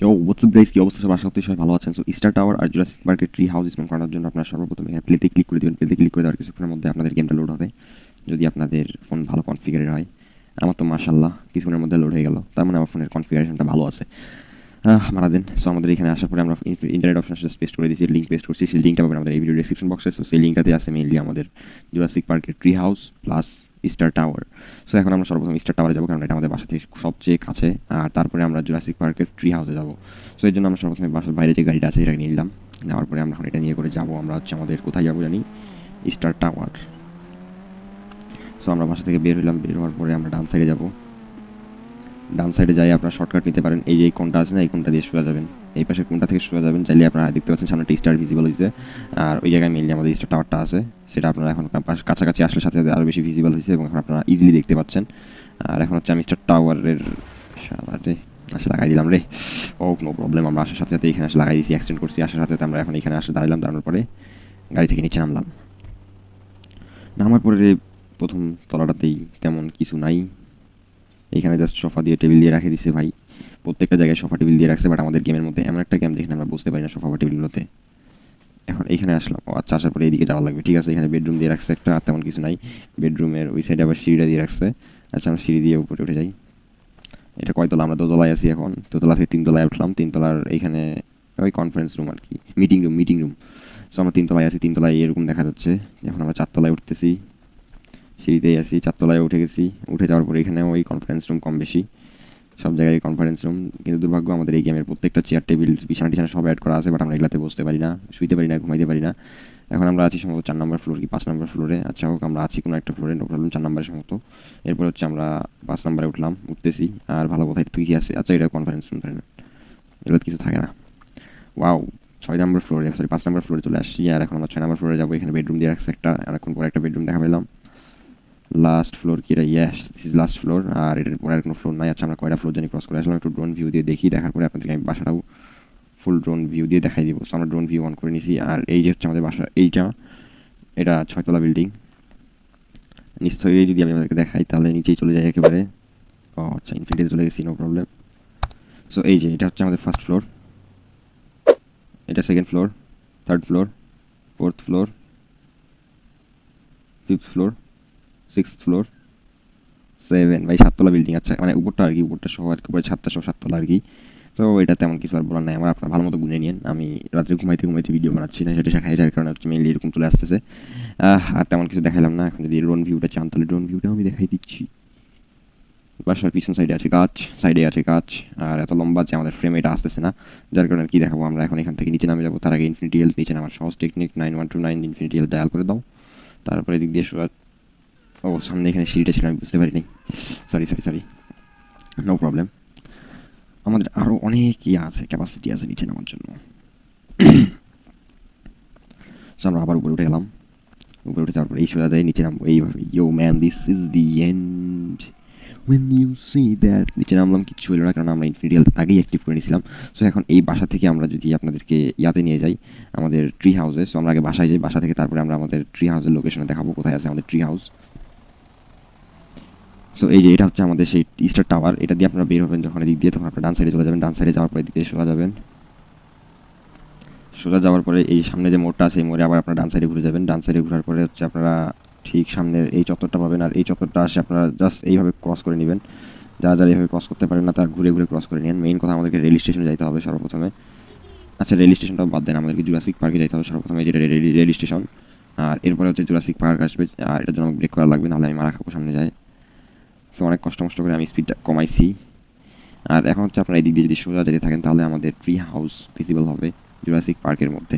ইয়ো what's up guys, কি অবস্থা সবার? আশা করছি সবাই ভালো আছেন। সো স্টার টাওয়ার আর জুরাসিক পার্কের ট্রি হাউস স্পন করানোর জন্য আপনারা সর্বপ্রথম এখানে প্লেতে ক্লিক করে দেবেন। প্লেতে ক্লিক করে দেওয়ার কিছুক্ষণের মধ্যে আপনাদের গেমটা লোড হবে, যদি আপনাদের ফোন ভালো কনফিগারের হয়। আমার তো মাশাআল্লাহ কিছুক্ষণের মধ্যে লোড হয়ে গেল, তার মানে আমার ফোনের কনফিগারেশনটা ভালো আছে। মারা দিন। সো আমাদের এখানে আসার পরে আমরা ইন্টারনেট অপশন জাস্ট পেস্ট করে দিয়েছি, লিঙ্ক পেস্ট করছি। সেই লিঙ্কটা পাবেন আমাদের এই ভিডিও ডেসক্রিপশন বক্সে। সো সেই লিঙ্কটাতে আছে মেইনলি আমাদের জুরাসিক পার্কের tree house plus star tower. So এখন আমরা সর্বপ্রথম স্টার টাওয়ারে যাবো, কারণ এটা আমাদের বাসা থেকে সবচেয়ে কাছে। আর তারপরে আমরা জুরাসিক পার্কের ট্রি হাউসে যাবো। সো এই জন্য আমরা সর্বপ্রথমে বাসার বাইরে যে গাড়িটা আছে এটা নিয়ে নিলাম। নেওয়ার পরে আমরা এখন এটা নিয়ে করে যাবো, আমরা হচ্ছে আমাদের কোথায় যাবো জানি, স্টার টাওয়ার। সো আমরা বাসা থেকে বের হইলাম, বের হওয়ার পরে আমরা ডান সাইডে যাবো। ডান সাইডে যাই আপনারা শর্টকাট নিতে পারেন, এই যে এই কোনটা আছে না, এই কোনটা দিয়ে সোজা যাবেন, এই পাশে কোনটা থেকে সোজা যাবেন। চাইলে আপনারা দেখতে পাচ্ছেন সামনে একটা স্টার ভিজিবল হয়েছে, আর ওই জায়গায় মেনলি আমাদের স্টার টাওয়ারটা আছে। সেটা আপনারা এখন কাছাকাছি আসলে সাথে সাথে আরও বেশি ভিজিবল হয়েছে এবং এখন আপনারা ইজিলি দেখতে পাচ্ছেন। আর এখন হচ্ছে আমি স্টার টাওয়ারের সাথে আসে লাগাই দিলাম রে। ও নো প্রবলেম, আমরা আসার সাথে সাথে এখানে আসে লাগাই দিয়েছি, অ্যাক্সিডেন্ট করছি। আসার সাথে সাথে আমরা এখন এখানে আসে দাঁড়ালাম, দাঁড়ানোর পরে গাড়ি থেকে নিচে নামলাম। নামার পরে প্রথম তলাটাতেই তেমন কিছু নাই, এখানে জাস্ট সোফা দিয়ে টেবিল দিয়ে রাখে দিছে ভাই। প্রত্যেকটা জায়গায় সোফা টেবিল দিয়ে রাখছে, বাট আমাদের গেমের মধ্যে এমন একটা গেম যেখানে আমরা বুঝতে পারি না সোফা বা টেবিলগুলোতে। এখন এইখানে আসলাম, ও আচ্ছা, আসার পরে এইদিকে যাওয়া লাগবে। ঠিক আছে, এখানে বেডরুম দিয়ে রাখছে একটা, আর তেমন কিছু নাই। বেডরুমের ওই সাইডে আবার সিঁড়িটা দিয়ে রাখছে। আচ্ছা, আমরা সিঁড়ি দিয়ে উপরে উঠে যাই। এটা কয়তলা? আমরা দোতলায় আছি এখন। দোতলা থেকে তিনতলায় উঠলাম। তিনতলার এইখানে ওই কনফারেন্স রুম আর কি, মিটিং রুম। সো আমরা তিনতলায় আছি, তিনতলায় এরকম দেখা যাচ্ছে। এখন আমরা চারতলায় উঠতেছি, সিঁড়িতেই আছি, চারতলায় উঠে গেছি। উঠে যাওয়ার পরে এখানে ওই কনফারেন্স রুম, কম বেশি সব জায়গায় কনফারেন্স রুম। কিন্তু দুর্ভাগ্য আমাদের এই গেমের প্রত্যেকটা চেয়ার টেবিল বিছানা টিছানা সব অ্যাড করা আছে, বাট আমরা এগুলাতে বসতে পারি না, শুইতে পারি না, ঘুমাইতে পারি না। এখন আমরা আছি সম্ভবত 4 নম্বর ফ্লোর কি 5 নম্বর ফ্লোরে। আচ্ছা হোক, আমরা আছি কোনো একটা ফ্লোরে, নো প্রবলেম, 4 নম্বরে সম্ভবত। এরপর হচ্ছে আমরা 5 নম্বরে উঠতেছি। আর ভালো কোথায় তুই কি আছে? আচ্ছা, এটা কনফারেন্স রুম, ধরেন এগুলো কিছু থাকে না। ওয়াও, 6 নম্বর ফ্লোরে, সরি 5 নম্বর ফ্লোরে চলে আসছি। আর এখন আমরা 6 নম্বর ফ্লোরে যাবো। এখানে বেডরুম দিয়ে রাখছে একটা, অনেকক্ষণ পরে একটা বেডরুম দেখা পেলাম। লাস্ট ফ্লোর কি এটা? Yes, this is last floor. আর এটার পরে আর কোনো ফ্লোর নাই। আচ্ছা, আমরা কয়টা ফ্লোর জানি ক্রস করে আসলাম, একটু ড্রোন ভিউ দিয়ে দেখি। দেখার পরে আপনাদেরকে আমি বাসাটাও ফুল ড্রোন ভিউ দিয়ে দেখাই দিব। সো আমরা ড্রোন ভিউ অন করে নিছি। আর এই যে হচ্ছে আমাদের বাসা, এটা 6 তলা বিল্ডিং। নিশ্চয়ই যদি আমি আপনাদেরকে দেখাই তাহলে নিচেই চলে যাই একেবারে। ও আচ্ছা, ইনফিনিটিতে চলে গেছি, নো প্রবলেম। সো এই যে এটা হচ্ছে আমাদের ফার্স্ট ফ্লোর, এটা second floor, third floor, fourth floor, fifth floor, sixth floor, 7 ভাই, 7 তলা বিল্ডিং। আচ্ছা, মানে উপরটা আর কি, উপরটা সহ আর কি, উপরে 7টা সহ 7 তলা আর কি। তো এটা তেমন কিছু আর বলার নাই আমার, আপনার ভালো মতো গুনে নিন। আমি রাত্রে ঘুমাইতে ঘুমাইতে ভিডিও বানাচ্ছি না, সেটা শেখাই, যার কারণে হচ্ছে মেনলি এরকম চলে আসতেছে। আর তেমন কিছু দেখাইলাম না। এখন যদি ড্রোন ভিউটা চান তাহলে ড্রোন ভিউটাও আমি দেখাই দিচ্ছি। বাসার পিছন সাইডে আছে গাছ, সাইডে আছে গাছ, আর এত লম্বা যে আমাদের ফ্রেম এটা আসতেছে না, যার কারণে কি দেখাবো। আমরা এখন এখান থেকে নিচে নামে যাবো। তার আগে ইনফিনিটি হেলথ নিচে নামার সহজ টেকনিক, 9129 ইনফিনিটি হেলথ ডায়াল করে দাও। তারপরে এদিক দিয়ে সোজা, ও সামনে এখানে সিঁড়িটা ছিল, আমি বুঝতে পারিনি, সরি, নো প্রবলেম। আমাদের আরও অনেক আছে, ক্যাপাসিটি আছে নিচে নামার জন্য। আমরা আবার উপরে উঠে গেলাম। উপরে উঠে যাওয়ার পরে এই সোজা যায় নিচে নামবো এইভাবে। Yo man, this is the end when you see that। নিচে নামলাম, কিচ্ছু হলো না, কারণ আমরা ইনফিনিটি হেলথ আগেই অ্যাক্টিভ করে নিয়েছিলাম। সো এখন এই বাসা থেকে আমরা যদি আপনাদেরকে ইয়াতে নিয়ে যাই, আমাদের ট্রি হাউসে। সো আমরা আগে বাসায় যাই, বাসা থেকে তারপরে আমরা আমাদের ট্রি হাউসের লোকেশনে দেখাবো কোথায় আছে আমাদের ট্রি হাউস। সো এই যে এটা হচ্ছে আমাদের সেই স্টার টাওয়ার। এটা দিয়ে আপনারা বের হবেন যখন এদিক দিয়ে, তখন আপনারা ডান সাইডে চলে যাবেন। ডান সাইডে যাওয়ার পরে এদিক দিয়ে সোজা যাবেন। সোজা যাওয়ার পরে এই সামনে যে মোড়টা আছে, এই মোড়ে আবার আপনারা ডান সাইডে ঘুরে যাবেন। ডান সাইডে ঘোরার পরে হচ্ছে আপনারা ঠিক সামনের এই চত্বরটা পাবেন। আর এই চত্বরটা আসে আপনারা জাস্ট এইভাবে ক্রস করে নেবেন। যারা যারা এইভাবে ক্রস করতে পারেন না তারা ঘুরে ঘুরে ক্রস করে নেন। মেইন কথা, আমাদেরকে রেল স্টেশনে যাইতে হবে সর্বপ্রথমে। আচ্ছা, রেল স্টেশনটাও বাদ দেন, আমাদেরকে জুরাসিক পার্কে যাইতে হবে সর্বপ্রথমে, যেটা রেল স্টেশন। আর এরপরে হচ্ছে জুরাসিক পার্ক আসবে, আর এটার জন্য আমাকে ব্রেক করা লাগবে, নাহলে আমি মারা খাবো সামনে যায়। সো অনেক কষ্ট করে আমি স্পিডটা কমাইছি। আর এখন হচ্ছে আপনারা এই দিক দিয়ে যদি সোজা যেতে থাকেন তাহলে আমাদের ট্রি হাউস ভিজিবল হবে জুরাসিক পার্কের মধ্যে।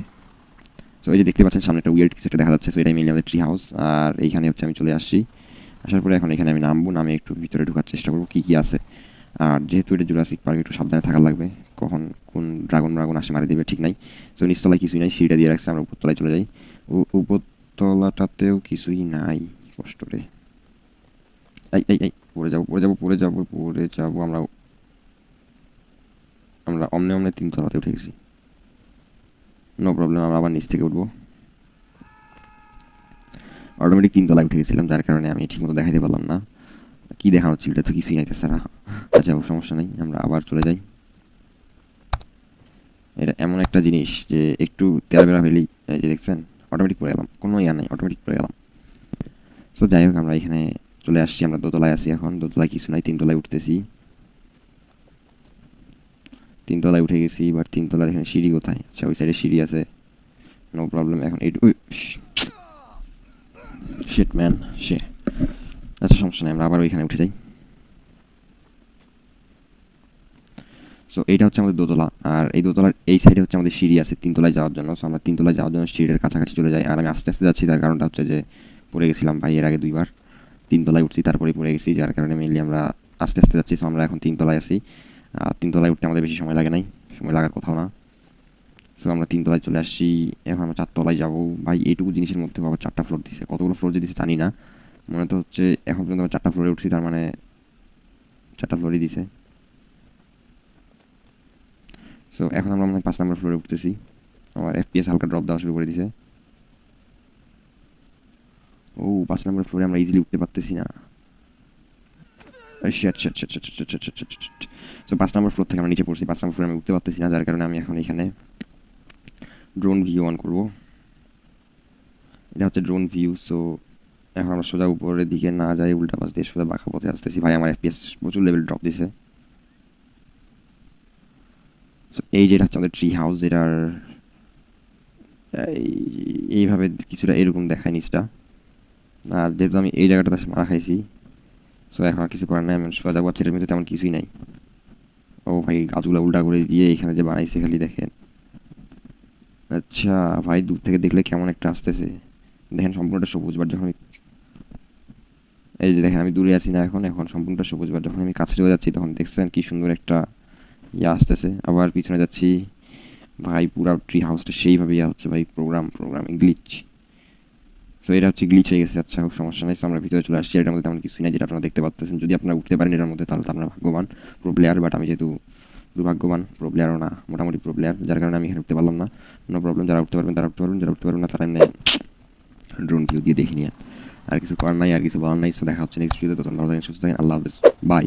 সো এই যে দেখতে পাচ্ছেন সামনে একটা উইয়ার্ড কিছু একটা দেখা যাচ্ছে। সো এটাই মেনলি আমাদের ট্রি হাউস। আর এইখানে হচ্ছে আমি চলে আসছি। আসার পরে এখন এখানে আমি নামবো, নামে একটু ভিতরে ঢোকার চেষ্টা করবো কী কী আছে। আর যেহেতু এটা জুরাসিক পার্ক, একটু সাবধানে থাকা লাগবে, কখন কোন ড্রাগন আসে মারি দেবে ঠিক নাই। সো নিচতলায় কিছুই নাই, সিঁড়িটা দিয়ে রাখছে, আমরা উপরতলায় চলে যাই। উপরতলাটাতেও কিছুই নাই, কষ্ট রে। এই পড়ে যাবো আমরা। অমনে 3 তলাতে উঠে গেছি, নো প্রবলেম। আমরা আবার নিচ থেকে উঠবো। অটোমেটিক 3 তলায় উঠে গেছিলাম, যার কারণে আমি ঠিকমতো দেখাতে পারলাম না কি দেখা হচ্ছে। এটা তো কিছুই নাই তাছাড়া। আচ্ছা, সমস্যা নেই, আমরা আবার চলে যাই। একটা জিনিস যে একটু তেরা বেরা হইলেই এই যে দেখছেন অটোমেটিক পড়ে গেলাম, কোনো ইয়া নেই, অটোমেটিক পড়ে গেলাম। সো যাই হোক আমরা এখানে চলে আসছি, আমরা দোতলায় আছি এখন, দোতলায় কিছু নাই, তিনতলায় উঠতেছি। তিনতলায় উঠে গেছি, বাট তিনতলার এখানে সিঁড়ি কোথায়? আচ্ছা ওই সাইডে সিঁড়ি আছে, নো প্রবলেম। এখন এই শিট ম্যান, সে আচ্ছা সমস্যা নেই, আমরা আবার ওইখানে উঠে যাই। সো এইটা হচ্ছে আমাদের দোতলা, আর এই দোতলার এই সাইডে হচ্ছে আমাদের সিঁড়ি আছে তিনতলায় যাওয়ার জন্য। সো আমরা তিনতলায় যাওয়ার জন্য সিঁড়ির কাছাকাছি চলে যাই, আর আমি আস্তে আস্তে যাচ্ছি, তার কারণটা হচ্ছে যে পড়ে গেছিলাম ভাই এর আগে দুইবার, তিনতলায় উঠছি তারপরে পড়ে গেছি, যার কারণে মেনলি আমরা আস্তে আস্তে যাচ্ছি। সো আমরা এখন তিনতলায় আছি, আর তিনতলায় উঠতে আমাদের বেশি সময় লাগে নাই, সময় লাগার কোথাও না। সো আমরা তিনতলায় চলে আসছি, এখন আমরা চারতলায় যাবো। ভাই এইটুকু জিনিসের মধ্যে আবার 4টা ফ্লোর দিছে, কতগুলো ফ্লোর যে দিছে জানি না, মনে তো হচ্ছে এখন পর্যন্ত আমরা 4টা ফ্লোরে উঠছি, তার মানে 4টা ফ্লোরই দিছে। সো এখন আমরা মনে হয় 5 নম্বর ফ্লোরে উঠতেছি, আমার FPS হালকা ড্রপ দেওয়া শুরু করে দিছে। ও 5 নম্বর ফ্লোরে আমরা ইজিলি উঠতে পারতেছি না। সো 5 নম্বর ফ্লোর থেকে আমরা নিচে পড়ছি, 5 নম্বর ফ্লোরে আমি উঠতে পারতেছি না, যার কারণে আমি এখন এখানে ড্রোন ভিউ অন করবো। এটা হচ্ছে ড্রোন ভিউ। সো এখন আমরা সোজা উপরের দিকে না যাই, উল্টা পাশ দিয়ে সোজা বাঁকা পথে আসতেছি। ভাই আমার FPS প্রচুর লেভেল ড্রপ দিছে। সো এই যেটা হচ্ছে আমাদের ট্রি হাউস, যেটার এইভাবে কিছুটা এরকম দেখায় নিচটা, আর যেহেতু আমি এই জায়গাটাতে মারা খাইছি, সো এখন আর কিছু করার নাই, আমি সোজা যাবো, ছেলের মধ্যে তেমন কিছুই নাই। ও ভাই গাছগুলো উল্টা করে দিয়ে এখানে যে বানাইছে খালি দেখেন। আচ্ছা ভাই দূর থেকে দেখলে কেমন একটা আসতেছে, দেখেন সম্পূর্ণটা সবুজ, বাট যখন এই যে দেখেন আমি দূরে আছি না, এখন এখন সম্পূর্ণটা সবুজ, বাট যখন আমি কাছে চলে যাচ্ছি তখন দেখছেন কি সুন্দর একটা ইয়ে আসতেছে। আবার পিছনে যাচ্ছি, ভাই পুরা ট্রি হাউসটা সেইভাবে ইয়া হচ্ছে ভাই, প্রোগ্রাম গ্লিচ। সো এটা হচ্ছে গ্লিচ হয়ে গেছে। আচ্ছা হোক, সমস্যা নেই। আমরা ভিতরে চলে আসছি, এটার মধ্যে তেমন কিছুই নাই যেটা আপনারা দেখতে পাচ্ছেন। যদি আপনারা উঠতে পারেন এটার মধ্যে তাহলে তো আপনারা ভাগ্যবান প্রো প্লেয়ার, বাট আমি যেহেতু দুর্ভাগ্যবান, প্রো প্লেয়ারও না, মোটামুটি প্রো প্লেয়ার, যার কারণে আমি এখানে উঠতে পারলাম না। নো প্রবলেম, যারা উঠতে পারবেন তারা উঠতে পারবেন, যারা উঠতে পারবেন না তারা এমনি ড্রোন ভিউ দিয়ে দেখে নিয়ে। আর কিছু করার নাই, আর কিছু বলার নাই। সো দেখা হচ্ছে নেক্সট ভিডিওতে, তখন ভালো থাকেন, সুস্থ থাকেন, আল্লাহ হাফেজ, বাই।